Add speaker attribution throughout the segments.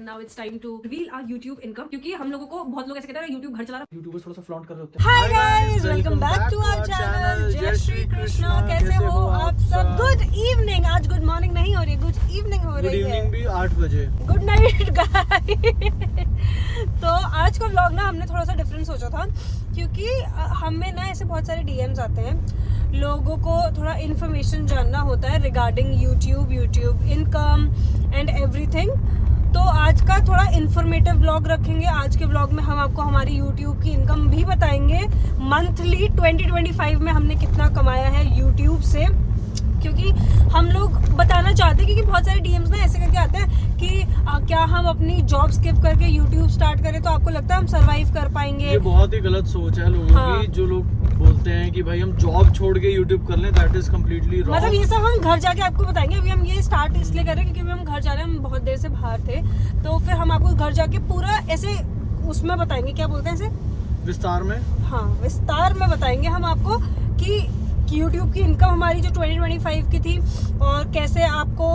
Speaker 1: Now it's time to reveal our YouTube income क्योंकि हम लोगों को बहुत लोग ऐसे कहते हैं YouTube घर चला रहा है।
Speaker 2: यूट्यूबर्स थोड़ा सा फ्लॉन्ट कर रहे होते हैं।
Speaker 1: Hi guys, welcome back to our channel। जय श्री कृष्णा। कैसे हो आप सब? Good evening. आज गुड मॉर्निंग नहीं हो रही, गुड इवनिंग हो रही है।
Speaker 2: गुड इवनिंग भी 8 बजे।
Speaker 1: Good night guys. तो आज का व्लॉग ना हमने थोड़ा सा डिफरेंट सोचा था क्योंकि हमें ना ऐसे बहुत सारे डीएम्स आते हैं, लोगों को थोड़ा इन्फॉर्मेशन जानना होता है regarding YouTube income and everything. तो आज का थोड़ा इन्फॉर्मेटिव व्लॉग रखेंगे। आज के व्लॉग में हम आपको हमारी यूट्यूब की इनकम भी बताएंगे। मंथली 2025 में हमने कितना कमाया है यूट्यूब से, क्योंकि हम लोग बताना चाहते हैं क्योंकि बहुत सारे डीएम्स ना ऐसे करके आते हैं कि क्या हम अपनी जॉब स्किप करके यूट्यूब स्टार्ट करें तो आपको लगता है हम सरवाइव कर पाएंगे।
Speaker 2: ये बहुत ही गलत सोच है लोगों की। जो लोग बोलते हैं कि भाई हम जॉब छोड़ के यूट्यूब कर लें, दैट इज कम्प्लीटली रॉन्ग।
Speaker 1: मतलब ये सब हम घर जाके आपको बताएंगे। अभी हम ये स्टार्ट इसलिए कर रहे हैं क्योंकि हम घर जा रहे हैं, हम बहुत देर से बाहर थे, तो फिर हम आपको घर जाके पूरा ऐसे उसमें बताएंगे, क्या बोलते हैं ऐसे
Speaker 2: विस्तार में।
Speaker 1: हाँ, विस्तार में बताएंगे हम आपको कि YouTube की इनकम हमारी जो 2025 की थी और कैसे आपको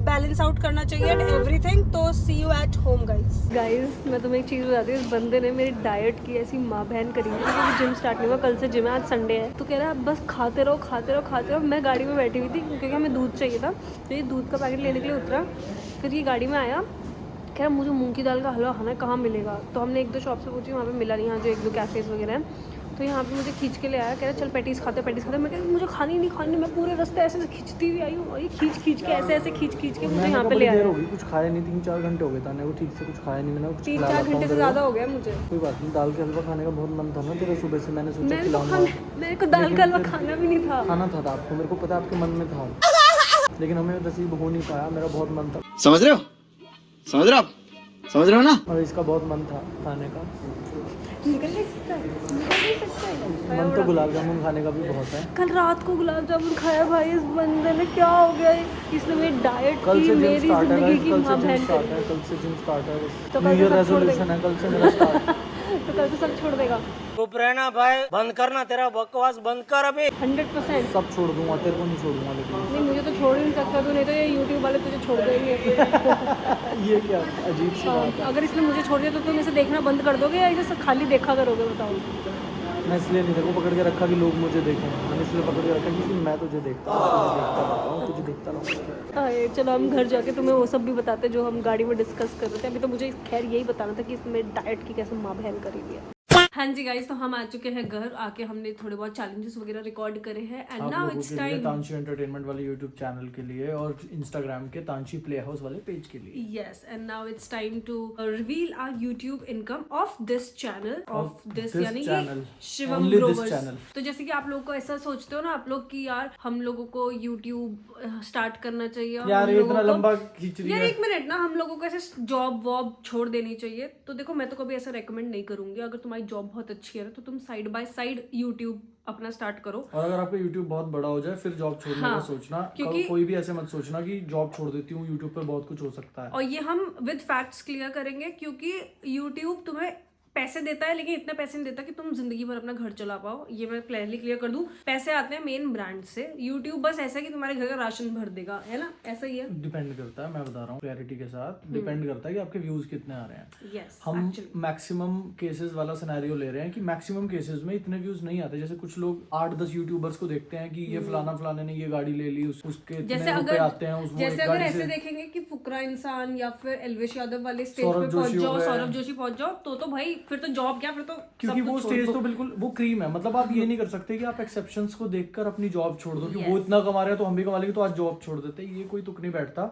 Speaker 1: बैलेंस आउट करना चाहिए एंड एवरीथिंग। तो सी यू एट होम गाइस। मैं तुम्हें एक चीज़ बताती हूँ। इस बंदे ने मेरी डाइट की ऐसी माँ बहन करी है क्योंकि जिम स्टार्ट नहीं हुआ, कल से जिम है, आज संडे है। तो कह रहा है बस खाते रहो। मैं गाड़ी में बैठी हुई थी क्योंकि हमें दूध चाहिए था, तो ये दूध का पैकेट लेने के लिए उतरा। फिर ये गाड़ी में आया, कह रहा मुझे मूंग की दाल का हलवा खाना है, कहाँ मिलेगा? तो हमने एक दो शॉप से पूछी, वहाँ पे मिला नहीं। यहाँ जो एक दो कैफ़ेज़ वगैरह हैं, तो यहाँ पे मुझे खींच के ले आया। कह रहा चल पैटीज़ खाते। मैं कह मुझे खानी नहीं। मैं पूरे रास्ते ऐसे खींचती हुई आई हूँ और ये खींच के ऐसे खींच के मुझे यहाँ पे ले आया।
Speaker 2: कुछ खाया नहीं, 3-4 घंटे हो गए था वो ठीक से कुछ खाया नहीं। मैंने
Speaker 1: 3-4 घंटे से ज़्यादा हो गया मुझे।
Speaker 2: कोई बात नहीं, दाल का हलवा खाने का बहुत मन था ना तेरा सुबह से। मैंने सोचा
Speaker 1: मेरे को दाल का हलवा खाना भी नहीं था।
Speaker 2: खाना था आपको, मेरे को पता आपके मन में था, लेकिन हमें नसीब हो नहीं पाया। मेरा बहुत मन था।
Speaker 3: समझ रहे हो ना?
Speaker 2: और इसका बहुत मन था खाने का।
Speaker 1: निकल नहीं सकता है।
Speaker 2: मन तो गुलाब जामुन खाने का भी बहुत है।
Speaker 1: कल रात को गुलाब जामुन खाया भाई। इस बंदे ने क्या हो गया? इसने मेरी डाइट की, मेरी जिंदगी की माँ बहन करी।
Speaker 2: कल से जिम स्टार्ट है।
Speaker 1: तो
Speaker 2: न्यू ईयर रेजोल्यूशन है कल से मेरा स्टार्ट।
Speaker 1: तो कल से सब छोड़ देगा।
Speaker 4: चुप रहना भाई, बंद करना, तेरा बकवास बंद कर अभी।
Speaker 1: 100%
Speaker 2: सब छोड़ दूंगा, तेरे को नहीं छोड़ूंगा। लेकिन
Speaker 1: नहीं, मुझे तो छोड़ ही नहीं सकता तू, नहीं तो ये यूट्यूब वाले तुझे छोड़ देंगे।
Speaker 2: ये क्या अजीब सी बात है।
Speaker 1: अगर इसने मुझे छोड़ दिया तो तुम इसे देखना बंद कर दोगे या इसे खाली देखा करोगे? बताओ।
Speaker 2: मैं इसलिए नहीं देखो पकड़ के रखा कि लोग मुझे देखें। मैंने इसलिए पकड़ के रखा क्योंकि मैं तुझे देखता हूँ, तुझे देखता रहूँगा।
Speaker 1: चलो हम घर जाके तुम्हें वो सब भी बताते जो हम गाड़ी में डिस्कस कर रहे थे। अभी तो मुझे खैर यही बताना था कि इसमें डाइट की कैसे माँ बहन करी हुई है। हाँ जी गाइस, तो हम आ चुके हैं घर। आके हमने थोड़े बहुत चैलेंजेस वगैरह रिकॉर्ड करे हैं and now it's time
Speaker 2: Taanshi entertainment वाले यूट्यूब चैनल के लिए और इंस्टाग्राम के तांशी प्ले हाउस वाले पेज के लिए।
Speaker 1: Yes, and now it's time to reveal our YouTube income of this channel, of this यानी कि शिवम ग्रोवर्स। तो जैसे कि आप लोगों को ऐसा सोचते हो ना आप लोग कि यार हम लोगों को यूट्यूब स्टार्ट करना चाहिए
Speaker 2: यार, इतना लंबा खींच रही है।
Speaker 1: यार एक मिनट ना, हम लोगों को ऐसे जॉब वॉब छोड़ देनी चाहिए। तो देखो मैं तो कभी ऐसा रेकमेंड नहीं करूंगी। अगर तुम्हारी जॉब बहुत अच्छी है ना तो तुम साइड बाय साइड यूट्यूब अपना स्टार्ट करो।
Speaker 2: और अगर आपका यूट्यूब बहुत बड़ा हो जाए फिर जॉब छोड़ने का सोचना। क्योंकि कोई भी ऐसे मत सोचना कि जॉब छोड़ देती हूँ, यूट्यूब पे बहुत कुछ हो सकता है।
Speaker 1: और ये हम विद फैक्ट्स क्लियर करेंगे क्योंकि यूट्यूब तुम्हें पैसे देता है, लेकिन इतना पैसे नहीं देता कि तुम जिंदगी भर अपना घर चला पाओ। ये मैं क्लियरली क्लियर कर दूं। पैसे आते हैं मेन ब्रांड से। यूट्यूब बस ऐसा है कि तुम्हारे घर का राशन भर देगा, है ना? ऐसा ही है।
Speaker 2: डिपेंड करता है, मैं बता रहा हूँ क्लैरिटी के साथ। डिपेंड करता है कि आपके व्यूज कितने आ रहे हैं।
Speaker 1: yes,
Speaker 2: हम मैक्सिमम केसेस वाला सिनेरियो ले रहे हैं कि मैक्सिमम केसेस में इतने व्यूज नहीं आते। जैसे कुछ लोग 8-10 यूट्यूबर्स को देखते हैं कि ये फलाने ने ये गाड़ी ले ली, उसके इतने रुपए आते हैं।
Speaker 1: जैसे अगर ऐसे देखेंगे कि फुकरा इंसान या फिर एल्वेश यादव वाले स्टेज पे पहुंच जाओ, सौरभ जोशी पहुंच जाओ, तो भाई फिर तो जॉब क्या, फिर तो
Speaker 2: क्योंकि वो स्टेज तो बिल्कुल वो क्रीम है। मतलब आप ये नहीं कर सकते कि आप एक्सेप्शंस को देखकर अपनी जॉब छोड़ दो कि वो इतना कमा रहे हैं तो हम भी कमा लेंगे तो आज जॉब छोड़ देते हैं। ये कोई तुक नहीं बैठता।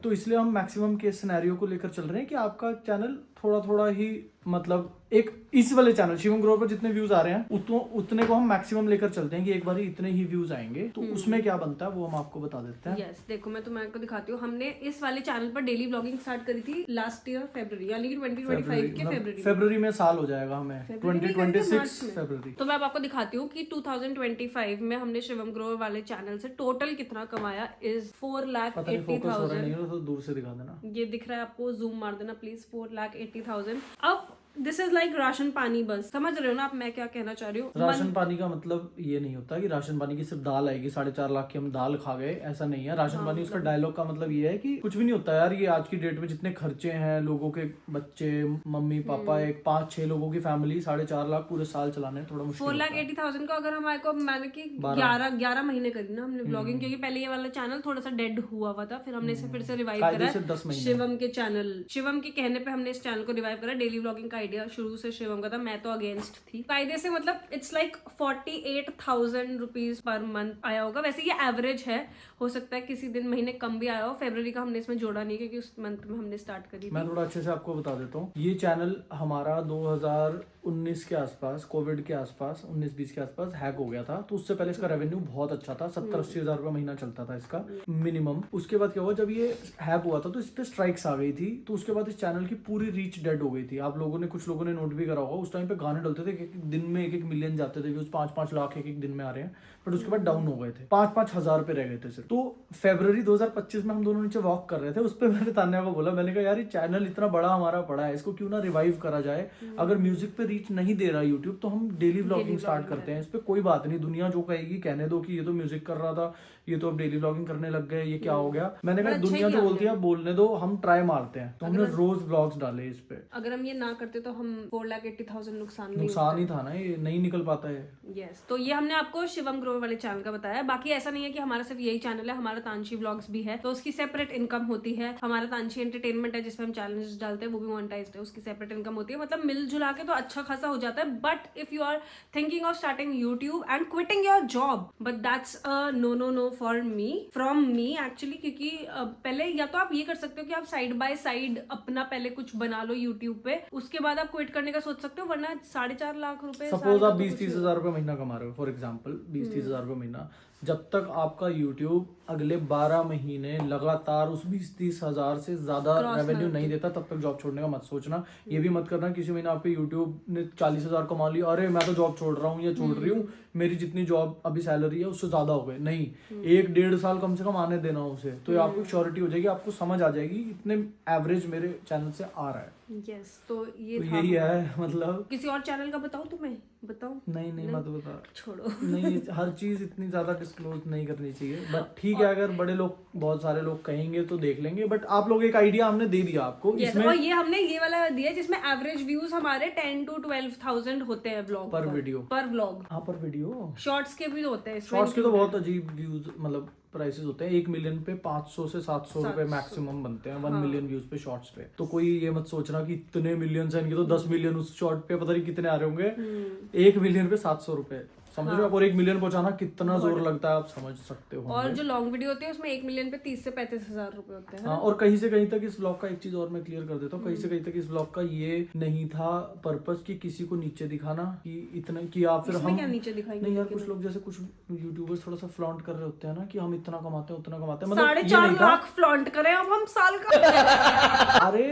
Speaker 2: तो इसलिए हम मैक्सिमम केस सिनेरियो को लेकर चल रहे हैं कि आपका चैनल थोड़ा ही मतलब एक इस वाले चैनल शिवम ग्रोवर पर जितने व्यूज आ रहे हैं उतने को हम मैक्सिमम लेकर चलते हैं कि एक बार इतने ही व्यूज आएंगे। तो उसमें क्या बनता है वो हम आपको बता देते हैं।
Speaker 1: यस, देखो मैं तुम्हें दिखाती हूँ। हमने इस वाले चैनल पर डेली व्लॉगिंग स्टार्ट करी थी लास्ट ईयर फरवरी, यानी कि 2025 के फरवरी
Speaker 2: में साल हो जाएगा हमें, 2026 फरवरी।
Speaker 1: तो मैं आपको दिखाती हूँ कि 2025 में हमने शिवम ग्रोवर वाले चैनल से टोटल कितना कमाया इज 4,80,000।
Speaker 2: तो दूर से दिखा देना।
Speaker 1: ये दिख रहा है आपको, जूम मार देना प्लीज। 4,80,000। अब दिस इज लाइक राशन पानी, बस समझ रहे हो ना आप मैं क्या कहना चाह रही हूँ।
Speaker 2: राशन पानी का मतलब ये नहीं होता कि राशन पानी की सिर्फ दाल आएगी, 4.5 लाख की हम दाल खा गए, ऐसा नहीं है। राशन पानी उसका डायलॉग का मतलब ये है कि कुछ भी नहीं होता यार, ये आज की डेट में जितने खर्चे हैं लोगों के, बच्चे, मम्मी पापा, एक 5-6 लोगों की फैमिली, 4.5 लाख पूरे साल चलाने थोड़ा मुश्किल
Speaker 1: 4,80,000 का अगर हमारे को, मैंने की 11 महीने करी ना हमने ब्लॉगिंग, क्योंकि पहले ये वाला चैनल थोड़ा सा डेड हुआ था, फिर हमने इसे फिर से रिवाइव करा।
Speaker 2: 10 महीने
Speaker 1: शिवम के चैनल, शिवम के कहने पे हमने इस चैनल को रिवाइव करा। डेली व्लॉगिंग का आइडिया शुरू से शिवम का था, मैं तो अगेंस्ट थी कायदे से। मतलब it's like 48,000 rupees per month आया होगा। वैसे ये एवरेज है, हो सकता है किसी दिन महीने कम भी आया हो। फरवरी का हमने इसमें जोड़ा नहीं क्योंकि उस मंथ में हमने स्टार्ट करी थी।
Speaker 2: मैं थोड़ा अच्छे से आपको बता देता हूँ। ये चैनल हमारा 2019 के आसपास, कोविड के आसपास, 19-20 के आसपास हैक हो गया था। तो उससे पहले इसका रेवेन्यू बहुत अच्छा था, 70-80 हजार रुपये महीना चलता था इसका मिनिमम। उसके बाद क्या हुआ, जब ये हैक हुआ था तो इस पे स्ट्राइक्स आ गई थी, तो उसके बाद इस चैनल की पूरी रीच डेड हो गई थी। आप लोगों ने, कुछ लोगों ने नोट भी करा होगा, उस टाइम पे गाने डलते थे, एक दिन में 1-1 मिलियन जाते थे व्यूज, 5-5 लाख एक दिन में आ रहे हैं। बट उसके बाद डाउन हो गए थे, 5-5 हजार पे रह गए थे सिर्फ। तो फरवरी 2025 में हम दोनों नीचे वॉक कर रहे थे, उस पर मैंने तान्या को बोला, मैंने कहा यार ये चैनल इतना बड़ा हमारा पड़ा है, इसको क्यों ना रिवाइव करा जाए। अगर म्यूजिक पे रीच नहीं दे रहा यूट्यूब तो हम डेली व्लॉगिंग स्टार्ट करते हैं। इस पे कोई बात नहीं, दुनिया जो कहेगी कहने दो कि ये तो म्यूजिक कर रहा था, ये तो अब डेली व्लॉगिंग करने लग गए, ये क्या हो गया। मैंने कहा दुनिया जो बोलती है बोलने दो, हम ट्राई मारते हैं। तो हमने रोज व्लॉग्स डाले इस पे।
Speaker 1: अगर हम ये ना करते तो हम 4,80,000
Speaker 2: नुकसान ही था ना, ये नहीं निकल पाता है।
Speaker 1: यस, तो ये हमने आपको शिवम ग्रोवर वाले चैनल का बताया। बाकी ऐसा नहीं है कि हमारा सिर्फ यही चैनल है, हमारा तांशी व्लॉग्स भी है, तो उसकी सेपरेट इनकम होती है। हमारा तांशी एंटरटेनमेंट है जिसमें हम चैलेंजेस डालते हैं, वो भी मोनेटाइज्ड है, उसकी सेपरेट इनकम होती है। मतलब मिलजुला के तो अच्छा खासा हो जाता है। But if you are thinking of starting YouTube and quitting your job, but that's a no for me, from me actually. क्योंकि पहले या तो आप ये कर सकते हो कि आप साइड बाय साइड अपना पहले कुछ बना लो यूट्यूब पे, उसके बाद आप क्विट करने का सोच सकते हो, वरना 4.5 लाख रुपए,
Speaker 2: सपोज आप 20-30 हजार रुपए महीना कमा रहे हो, फॉर एग्जाम्पल 20-30 हजार रुपए महीना, जब तक आपका यूट्यूब अगले 12 महीने लगातार उस 20-30 हजार से ज्यादा रेवेन्यू नहीं देता, तब तक जॉब छोड़ने का मत सोचना। ये भी मत करना किसी महीने आपके यूट्यूब ने 40 हजार कमा लिया, अरे मैं तो जॉब छोड़ रहा हूँ या छोड़ रही हूँ, मेरी जितनी जॉब अभी सैलरी है उससे ज्यादा हो गए। नहीं, 1-1.5 साल कम से कम आने देना उसे, तो ये आपको श्योरिटी हो जाएगी, आपको समझ आ जाएगी इतने एवरेज मेरे चैनल से आ रहा है।
Speaker 1: यस, तो ये
Speaker 2: तो यही है। मतलब
Speaker 1: किसी और चैनल का बताऊं तुम्हें? बताऊं?
Speaker 2: नहीं मत बता,
Speaker 1: छोड़ो।
Speaker 2: नहीं, हर चीज इतनी ज्यादा डिस्क्लोज नहीं करनी चाहिए। बट ठीक है, अगर बड़े लोग, बहुत सारे लोग कहेंगे तो देख लेंगे। बट आप लोग एक आइडिया हमने दे दिया आपको।
Speaker 1: इसमें और ये हमने ये वाला दिया जिसमें एवरेज व्यूज हमारे 10 to 12,000 होते हैं व्लॉग
Speaker 2: पर वीडियो,
Speaker 1: पर व्लॉग।
Speaker 2: हाँ पर वीडियो।
Speaker 1: शॉर्ट्स के भी होते हैं,
Speaker 2: शॉर्ट्स के तो बहुत अजीब व्यूज, मतलब प्राइसेस होते हैं। 1 मिलियन पे 500 से 700 रुपए मैक्सिमम बनते हैं 1 मिलियन व्यूज पे शॉर्ट्स पे। तो कोई ये मत सोचना कि इतने मिलियंस हैं, इनके तो 10 मिलियन उस शॉर्ट पे पता नहीं कितने आ रहे होंगे। 1 मिलियन पे 700 रुपए, समझ रहे हो? और 1 मिलियन पहुंचाना कितना जोर लगता है, आप समझ सकते हो।
Speaker 1: और जो लॉन्ग वीडियो होती है उसमें 1 मिलियन पे 30 से 35 हजार रुपए होते हैं।
Speaker 2: हाँ, और कहीं से कहीं तक इस ब्लॉग का एक चीज और मैं क्लियर कर देता हूँ, कहीं से कहीं तक इस ब्लॉग का ये नहीं था पर्पस कि किसी को नीचे दिखाना, कि इतना कि आप फिर हम
Speaker 1: क्या नीचे दिखाएंगे?
Speaker 2: नहीं यार, कुछ लोग जैसे कुछ यूट्यूबर्स थोड़ा सा फ्लॉन्ट कर रहे होते हैं ना, कि हम इतना कमाते हैं उतना कमाते हैं, मतलब
Speaker 1: 4.5 लाख फ्लॉन्ट करें अब हम साल का।
Speaker 2: अरे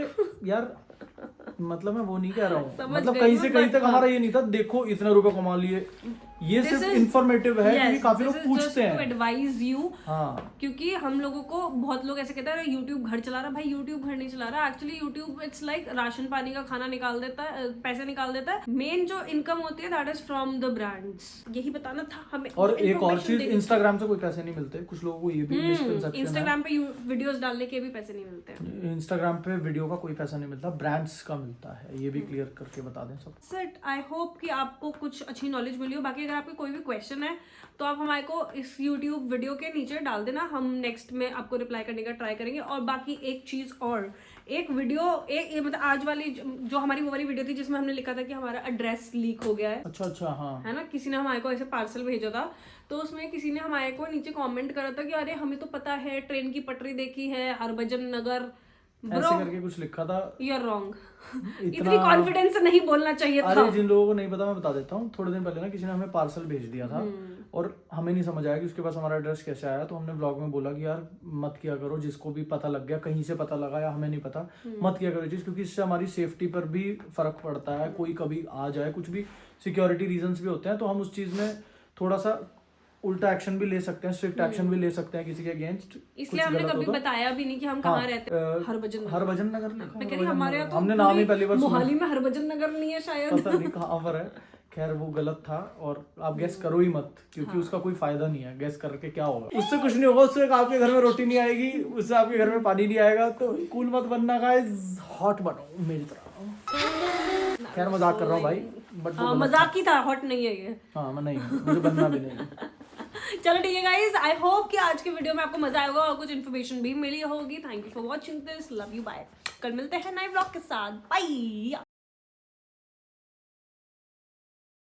Speaker 2: यार, मतलब मैं वो नहीं कह रहा हूँ, मतलब कहीं से कहीं तक हमारा ये नहीं था देखो इतने रुपए कमा लिए। ये सिर्फ इंफॉर्मेटिव है, क्योंकि काफी लोग पूछते हैं,
Speaker 1: एडवाइज यू।
Speaker 2: हाँ,
Speaker 1: क्योंकि हम लोगों को बहुत लोग ऐसे कहते हैं यूट्यूब घर चला रहा, भाई यूट्यूब घर नहीं चला रहा। Actually YouTube it's like ration पानी का खाना निकाल देता है, पैसे निकाल देता है। मेन जो इनकम होती है that is from the brands. यही बताना था हमें।
Speaker 2: और एक और चीज, इंस्टाग्राम से कोई पैसे नहीं मिलते, कुछ लोगों को ये भी मिसकंसेप्शन है।
Speaker 1: इंस्टाग्राम पे वीडियोस डालने के भी पैसे नहीं मिलते।
Speaker 2: इंस्टाग्राम पे वीडियो का कोई पैसा नहीं मिलता, ब्रांड्स का मिलता है। ये भी क्लियर करके बता दें सब।
Speaker 1: सेट, आई होप कि आपको कुछ अच्छी नॉलेज मिली हो। बाकी अगर आपको कोई भी क्वेश्चन है तो आप हमारे को इस YouTube वीडियो के नीचे डाल देना, हम नेक्स्ट में आपको रिप्लाई करने का ट्राई करेंगे। और बाकी एक चीज और, एक वीडियो मतलब आज वाली जो हमारी वो वाली वीडियो थी जिसमें हमने लिखा था कि हमारा एड्रेस लीक हो गया है।
Speaker 2: अच्छा, हाँ,
Speaker 1: है ना, किसी ने हमारे को ऐसे पार्सल भेजा था, तो उसमें किसी ने हमारे को नीचे कमेंट करा था कि अरे हमें तो पता है, ट्रेन की पटरी देखी है, हरभजन नगर,
Speaker 2: ऐसे करके कुछ लिखा था।
Speaker 1: You are wrong. इतनी कॉन्फिडेंस से नहीं बोलना चाहिए था।
Speaker 2: अरे जिन लोगों को नहीं पता मैं बता देता हूँ। थोड़े दिन पहले ना किसी ने हमें पार्सल भेज दिया था और हमें नहीं समझ आया कि उसके पास हमारा एड्रेस कैसे आया। तो हमने ब्लॉग में बोला कि यार मत किया करो, जिसको भी पता लग गया, कहीं से पता लगा या हमें नहीं पता, मत किया करो चीज, क्योंकि इससे हमारी सेफ्टी पर भी फर्क पड़ता है। कोई कभी आ जाए, कुछ भी सिक्योरिटी रीजंस भी होते हैं, तो हम उस चीज में थोड़ा सा उल्टा एक्शन भी ले सकते हैं, स्ट्रिक्ट एक्शन भी ले सकते हैं किसी के अगेंस्ट।
Speaker 1: इसलिए हमने कभी बताया भी नहीं कि हम कहाँ रहते हैं। हरभजन
Speaker 2: नगर लिखा,
Speaker 1: मैं कह रही हमारे यहाँ तो
Speaker 2: हमने नाम ही पहली बार सुना,
Speaker 1: मोहाली में हरभजन नगर नहीं है शायद,
Speaker 2: पता नहीं कहाँ पर है। खैर वो गलत था और आप गैस करो ही मत, क्योंकि उसका कोई फायदा नहीं है गैस करके क्या होगा, उससे कुछ नहीं होगा, उससे आपके घर में रोटी नहीं आएगी, उससे आपके घर में पानी नहीं आएगा। तो कूल मत बनना गाइस, हॉट बनो मेरी तरह। खैर मजाक कर रहा हूँ भाई, बट
Speaker 1: मजाक ही था, हॉट नहीं है ये।
Speaker 2: हाँ मैं नहीं, मुझे बनना भी नहीं।
Speaker 1: चलो ठीक है गाइस, आई होप कि आज की वीडियो में आपको मजा आएगा और कुछ इन्फॉर्मेशन भी मिली होगी। Thank you for watching this, love you, bye. कल मिलते हैं नए ब्लॉग के साथ, बाय।